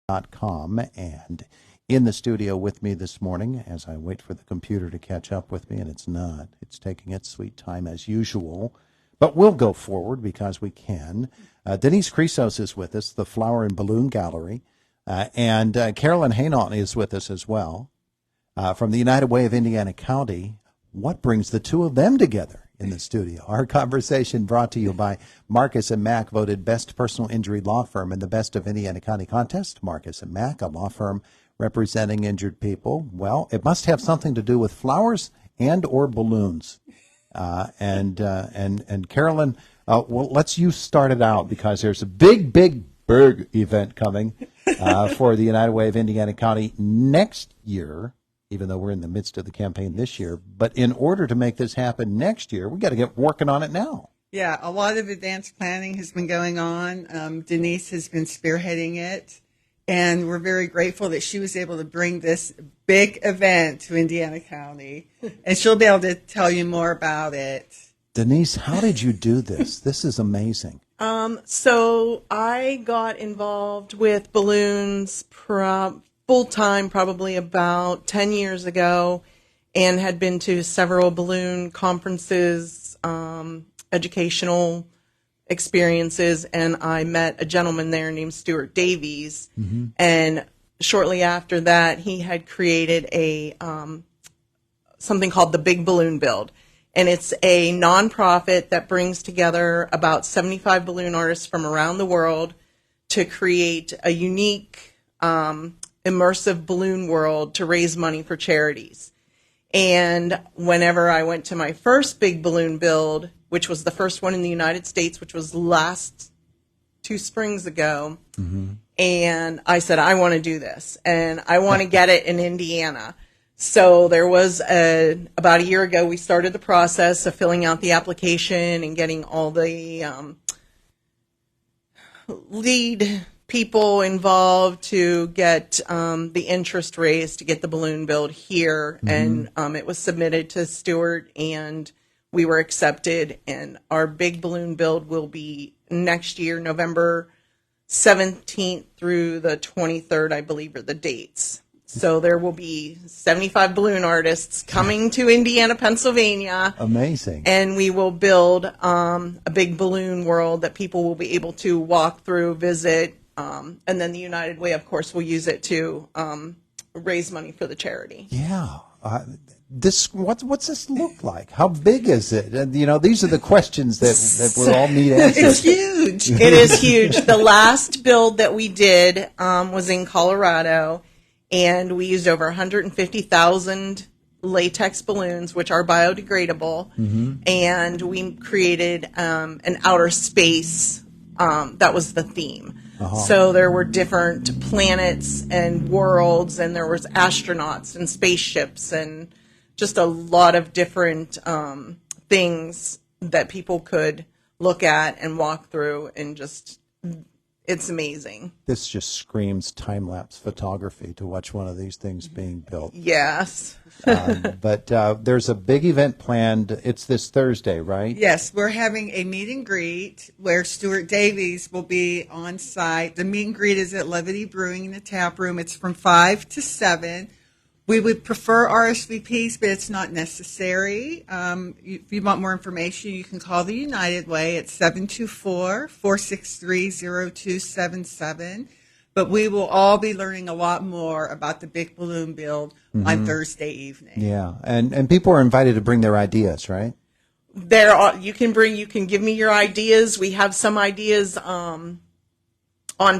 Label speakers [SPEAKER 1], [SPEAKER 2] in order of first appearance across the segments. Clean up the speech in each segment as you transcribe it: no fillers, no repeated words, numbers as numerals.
[SPEAKER 1] com. And in the studio with me this morning, as I wait for the computer to catch up with me, and it's not, it's taking its sweet time as usual, but we'll go forward because we can. Denise Chresos is with us, the Flower and Balloon Gallery, and Carolyn Hainaut is with us as well from the United Way of Indiana County. What brings the two of them together in the studio? Our conversation brought to you by Marcus & Mack, voted best personal injury law firm in the Best of Indiana County contest. Marcus & Mack, a law firm representing injured people. Well, it must have something to do with flowers and or balloons. And Carolyn, well, let's you start it out because there's a big event coming for the United Way of Indiana County next year, even though we're in the midst of the campaign this year. But in order to make this happen next year, we got to get working on it now.
[SPEAKER 2] Yeah, a lot of advanced planning has been going on. Denise has been spearheading it, and we're very grateful that she was able to bring this big event to Indiana County, and she'll be able to tell you more about it.
[SPEAKER 1] Denise, how did you do this? This is amazing.
[SPEAKER 3] So I got involved with balloons full-time probably about 10 years ago and had been to several balloon conferences, educational experiences, and I met a gentleman there named Stuart Davies. Mm-hmm. And shortly after that, he had created a something called the Big Balloon Build. And it's a nonprofit that brings together about 75 balloon artists from around the world to create a unique, immersive balloon world to raise money for charities. And whenever I went to my first Big Balloon Build, which was the first one in the United States, which was last 2 springs ago, mm-hmm. and I said, I want to do this, and I want to get it in Indiana. So there was about a year ago, we started the process of filling out the application and getting all the lead people involved to get the interest raised to get the balloon build here. Mm-hmm. And it was submitted to Stuart, and we were accepted. And our big balloon build will be next year, November 17th through the 23rd, I believe, are the dates. So there will be 75 balloon artists coming to Indiana, Pennsylvania.
[SPEAKER 1] Amazing. And
[SPEAKER 3] we will build a big balloon world that people will be able to walk through, visit, and then the United Way, of course, will use it to raise money for the charity.
[SPEAKER 1] Yeah. What's this look like? How big is it? And, these are the questions that we all need answers.
[SPEAKER 2] It's huge.
[SPEAKER 3] It is huge. The last build that we did was in Colorado. And we used over 150,000 latex balloons, which are biodegradable. Mm-hmm. And we created an outer space. That was the theme. Uh-huh. So there were different planets and worlds, and there was astronauts and spaceships, and just a lot of different things that people could look at and walk through, and just... It's amazing.
[SPEAKER 1] This just screams time-lapse photography to watch one of these things being built.
[SPEAKER 3] Yes.
[SPEAKER 1] But there's a big event planned. It's this Thursday, right?
[SPEAKER 2] Yes, we're having a meet and greet where Stuart Davies will be on site. The meet and greet is at Levity Brewing in the tap room. It's from 5 to 7. We would prefer RSVPs, but it's not necessary. If you want more information, you can call the United Way at 724-463-0277. But we will all be learning a lot more about the Big Balloon Build mm-hmm. on Thursday evening.
[SPEAKER 1] Yeah, and people are invited to bring their ideas, right?
[SPEAKER 3] You can give me your ideas. We have some ideas on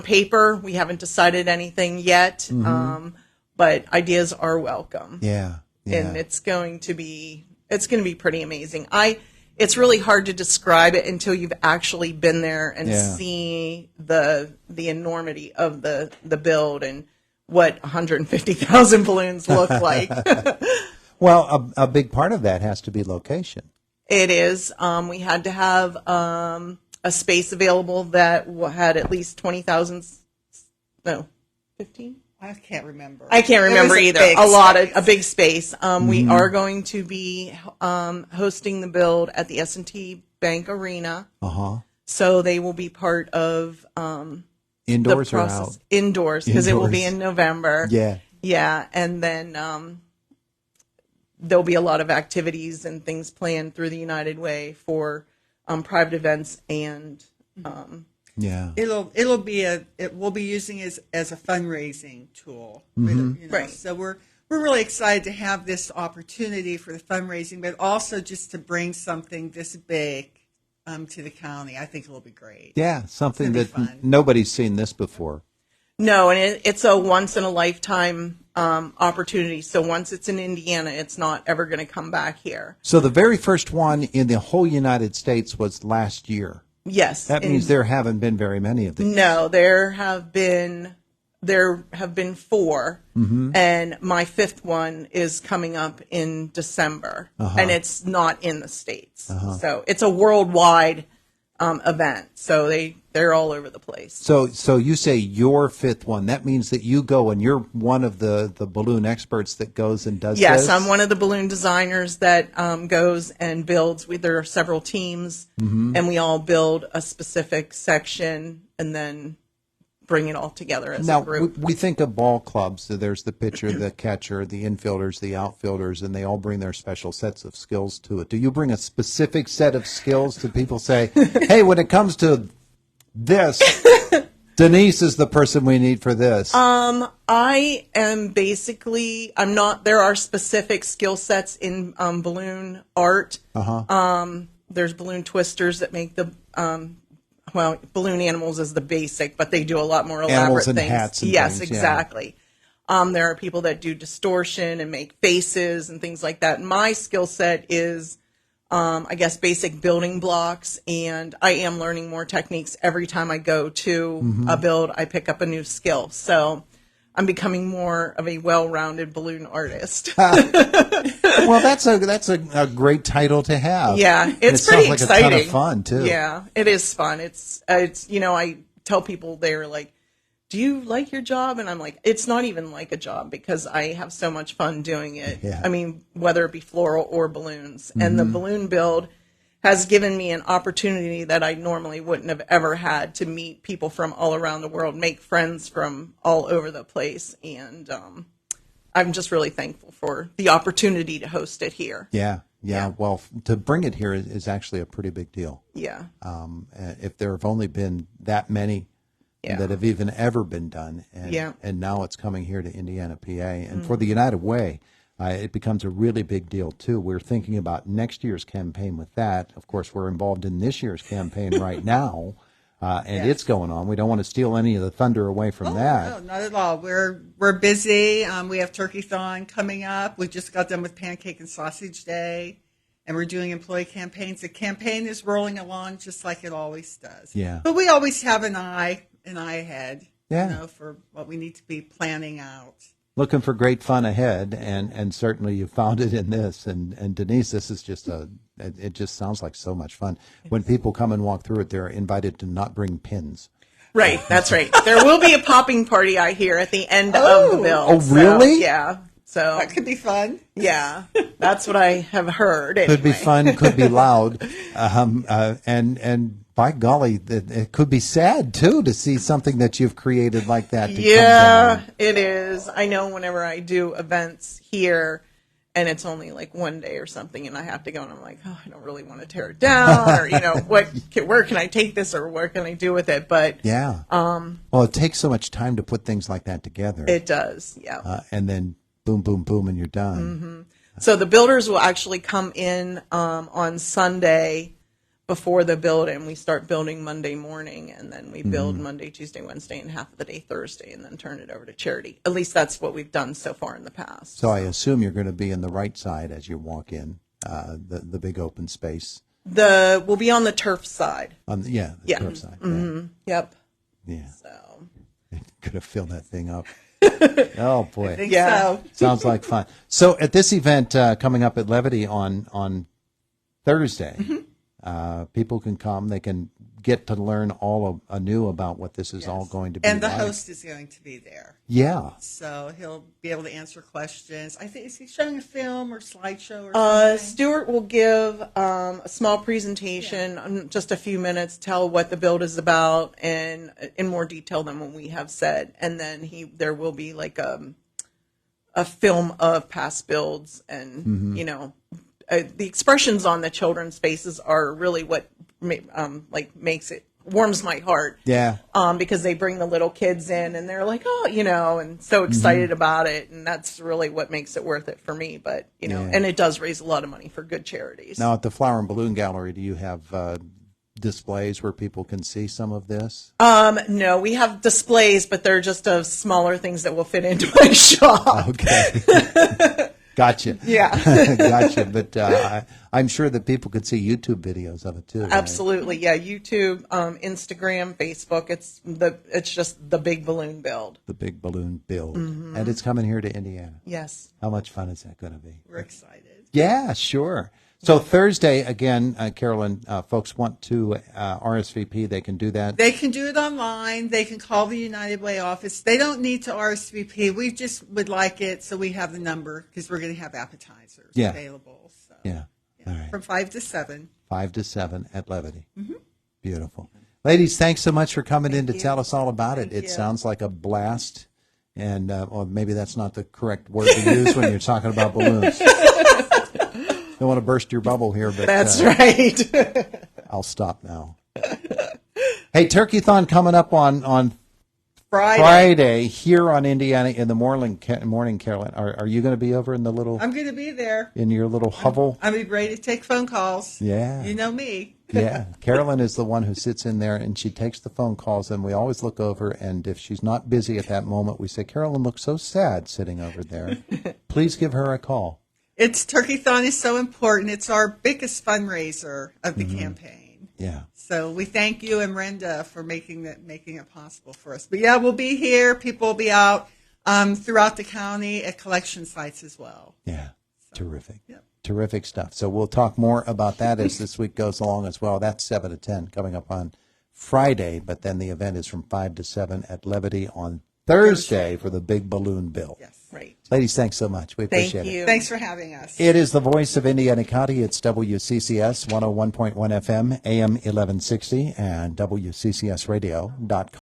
[SPEAKER 3] paper. We haven't decided anything yet. Mm-hmm. But ideas are welcome.
[SPEAKER 1] Yeah.
[SPEAKER 3] And it's going to be pretty amazing. It's really hard to describe it until you've actually been there and see the enormity of the build and what 150,000 balloons look like.
[SPEAKER 1] Well, a big part of that has to be location.
[SPEAKER 3] It is. We had to have a space available that had at least 20,000. No, 15.
[SPEAKER 2] I can't remember
[SPEAKER 3] either. A big space. Mm-hmm. We are going to be hosting the build at the S&T Bank Arena. Uh-huh. So they will be part of
[SPEAKER 1] Indoors
[SPEAKER 3] the
[SPEAKER 1] or
[SPEAKER 3] process.
[SPEAKER 1] out?
[SPEAKER 3] Indoors, because it will be
[SPEAKER 1] Indoors.
[SPEAKER 3] in November.
[SPEAKER 1] Yeah.
[SPEAKER 3] Yeah, and then there'll be a lot of activities and things planned through the United Way for private events and
[SPEAKER 1] Yeah.
[SPEAKER 2] We'll be using it as a fundraising tool.
[SPEAKER 3] Right.
[SPEAKER 2] So we're really excited to have this opportunity for the fundraising, but also just to bring something this big to the county. I think it will be great.
[SPEAKER 1] Yeah, something
[SPEAKER 2] It's
[SPEAKER 1] that
[SPEAKER 2] gonna be fun.
[SPEAKER 1] nobody's seen this before.
[SPEAKER 3] no, and it's a once in a lifetime opportunity. So once it's in Indiana, it's not ever going to come back here.
[SPEAKER 1] So the very first one in the whole United States was last year.
[SPEAKER 3] Yes,
[SPEAKER 1] That means there haven't been very many of these.
[SPEAKER 3] no, there have been 4, and my 5th one is coming up in December, and it's not in the States. So it's a worldwide event. So they're all over the place.
[SPEAKER 1] So you say your 5th one. That means that you go and you're one of the balloon experts that goes and does
[SPEAKER 3] Yes,
[SPEAKER 1] this?
[SPEAKER 3] I'm one of the balloon designers that goes and builds. There are several teams, and we all build a specific section and then bring it all together as
[SPEAKER 1] Now,
[SPEAKER 3] a group.
[SPEAKER 1] we think of ball clubs. So there's the pitcher, the catcher, the infielders, the outfielders, and they all bring their special sets of skills to it. Do you bring a specific set of skills to people say, hey, when it comes to this, Denise is the person we need for this?
[SPEAKER 3] I am basically, I'm not, there are specific skill sets in balloon art. There's balloon twisters that make the, balloon animals is the basic, but they do a lot more elaborate
[SPEAKER 1] Animals and
[SPEAKER 3] things.
[SPEAKER 1] hats and
[SPEAKER 3] yes,
[SPEAKER 1] things, yeah.
[SPEAKER 3] exactly. There are people that do distortion and make faces and things like that. My skill set is, I guess, basic building blocks, and I am learning more techniques every time I go to a build. I pick up a new skill, so I'm becoming more of a well-rounded balloon artist.
[SPEAKER 1] Well, that's a great title to have.
[SPEAKER 3] Yeah,
[SPEAKER 1] And
[SPEAKER 3] it's
[SPEAKER 1] it
[SPEAKER 3] pretty
[SPEAKER 1] sounds like
[SPEAKER 3] exciting.
[SPEAKER 1] a ton of fun too.
[SPEAKER 3] Yeah, it is fun. It's I tell people, they're like, "Do you like your job?" And I'm like, "It's not even like a job because I have so much fun doing it."
[SPEAKER 1] Yeah.
[SPEAKER 3] I mean, whether it be floral or balloons, and the balloon build has given me an opportunity that I normally wouldn't have ever had to meet people from all around the world, make friends from all over the place, and I'm just really thankful for the opportunity to host it here.
[SPEAKER 1] Yeah. Well, to bring it here is actually a pretty big deal.
[SPEAKER 3] Yeah.
[SPEAKER 1] If there have only been that many
[SPEAKER 3] Yeah.
[SPEAKER 1] that have even ever been done, and now it's coming here to Indiana, PA, and for the United Way, it becomes a really big deal too. We're thinking about next year's campaign with that. Of course, we're involved in this year's campaign right now, and it's going on. We don't want to steal any of the thunder away from that.
[SPEAKER 2] No, not at all. We're busy. We have Turkey-thon coming up. We just got done with Pancake and Sausage Day, and we're doing employee campaigns. The campaign is rolling along just like it always does.
[SPEAKER 1] Yeah.
[SPEAKER 2] But we always have an eye ahead.
[SPEAKER 1] Yeah.
[SPEAKER 2] For what we need to be planning out.
[SPEAKER 1] Looking for great fun ahead, and certainly you found it in this. And Denise, this is just it just sounds like so much fun. When people come and walk through it, they're invited to not bring pins.
[SPEAKER 3] Right, that's right. There will be a popping party, I hear, at the end of the build.
[SPEAKER 1] Oh, really?
[SPEAKER 3] So, yeah. So
[SPEAKER 2] That could be fun.
[SPEAKER 3] yeah, that's what I have heard.
[SPEAKER 1] Could be
[SPEAKER 3] anyway.
[SPEAKER 1] fun, could be loud, and by golly, it could be sad too to see something that you've created like that. To come
[SPEAKER 3] Yeah,
[SPEAKER 1] down.
[SPEAKER 3] it is. I know whenever I do events here, and it's only like one day or something, and I have to go, and I'm like, oh, I don't really want to tear it down, or where can I take this, or what can I do with it? But
[SPEAKER 1] Yeah. Well, it takes so much time to put things like that together,
[SPEAKER 3] it does. Yeah.
[SPEAKER 1] and then boom, boom, boom, and you're done.
[SPEAKER 3] So the builders will actually come in on Sunday before the build, and we start building Monday morning, and then we build Monday, Tuesday, Wednesday, and half of the day Thursday, and then turn it over to charity. At least that's what we've done so far in the past.
[SPEAKER 1] So I assume you're going to be in the right side as you walk in, the big open space.
[SPEAKER 3] We'll be on the turf side.
[SPEAKER 1] The
[SPEAKER 3] Yeah.
[SPEAKER 1] turf side.
[SPEAKER 3] Yep.
[SPEAKER 1] Yeah.
[SPEAKER 3] So
[SPEAKER 1] Could have filled that thing up. Oh boy.
[SPEAKER 2] I think
[SPEAKER 3] Yeah.
[SPEAKER 2] so.
[SPEAKER 1] Sounds like fun. So at this event coming up at Levity on Thursday, People can come. They can get to learn all anew about what this is all going to be
[SPEAKER 2] And the
[SPEAKER 1] like.
[SPEAKER 2] host is going to be there.
[SPEAKER 1] Yeah.
[SPEAKER 2] So he'll be able to answer questions. I think, is he showing a film or slideshow or something?
[SPEAKER 3] Stuart will give a small presentation, just a few minutes, tell what the build is about, and in more detail than what we have said. And then there will be like a film of past builds, and the expressions on the children's faces are really what makes it warms my heart.
[SPEAKER 1] Yeah.
[SPEAKER 3] Because they bring the little kids in and they're like, oh, and so excited about it, and that's really what makes it worth it for me. But and it does raise a lot of money for good charities.
[SPEAKER 1] Now, at the Flower and Balloon Gallery, do you have displays where people can see some of this?
[SPEAKER 3] No, we have displays, but they're just of smaller things that will fit into my shop.
[SPEAKER 1] Okay. Gotcha.
[SPEAKER 3] Yeah.
[SPEAKER 1] Gotcha. But I'm sure that people could see YouTube videos of it too. Right?
[SPEAKER 3] Absolutely. Yeah. YouTube, Instagram, Facebook. It's just the Big Balloon Build.
[SPEAKER 1] The Big Balloon Build. And it's coming here to Indiana.
[SPEAKER 3] Yes.
[SPEAKER 1] How much fun is that going to be?
[SPEAKER 2] We're excited.
[SPEAKER 1] Yeah, sure. So Thursday, again, Carolyn, folks want to RSVP, they can do that?
[SPEAKER 2] They can do it online. They can call the United Way office. They don't need to RSVP. We just would like it so we have the number, because we're going to have appetizers available. So,
[SPEAKER 1] yeah. All right.
[SPEAKER 2] From 5 to 7.
[SPEAKER 1] 5 to 7 at Levity. Beautiful. Ladies, thanks so much for coming in to tell us all about it. It sounds like a blast. And well, maybe that's not the correct word to use when you're talking about balloons. Don't want to burst your bubble here, but
[SPEAKER 3] that's right.
[SPEAKER 1] I'll stop now. Hey, Turkey-thon coming up on Friday here on Indiana in the morning, Carolyn. Are you going to be over in the little?
[SPEAKER 2] I'm going to be there
[SPEAKER 1] in your little hovel.
[SPEAKER 2] I'm ready to take phone calls.
[SPEAKER 1] Yeah,
[SPEAKER 2] you know me.
[SPEAKER 1] Yeah, Carolyn is the one who sits in there and she takes the phone calls, and we always look over, and if she's not busy at that moment, we say, Carolyn looks so sad sitting over there. Please give her a call.
[SPEAKER 2] Turkey-thon is so important. It's our biggest fundraiser of the campaign.
[SPEAKER 1] Yeah.
[SPEAKER 2] So we thank you and Brenda for making it possible for us. But yeah, we'll be here. People will be out throughout the county at collection sites as well.
[SPEAKER 1] Yeah. Terrific.
[SPEAKER 2] Yep.
[SPEAKER 1] Terrific stuff. So we'll talk more about that as this week goes along as well. That's 7 to 10 coming up on Friday, but then the event is from 5 to 7 at Levity on Thursday for the Big Balloon Build.
[SPEAKER 2] Yes.
[SPEAKER 3] Right.
[SPEAKER 1] Ladies, thanks so much. We appreciate
[SPEAKER 3] Thank you.
[SPEAKER 1] it.
[SPEAKER 2] Thanks for having us.
[SPEAKER 1] It is the voice of Indiana County. It's WCCS 101.1 FM, AM 1160, and WCCSradio.com.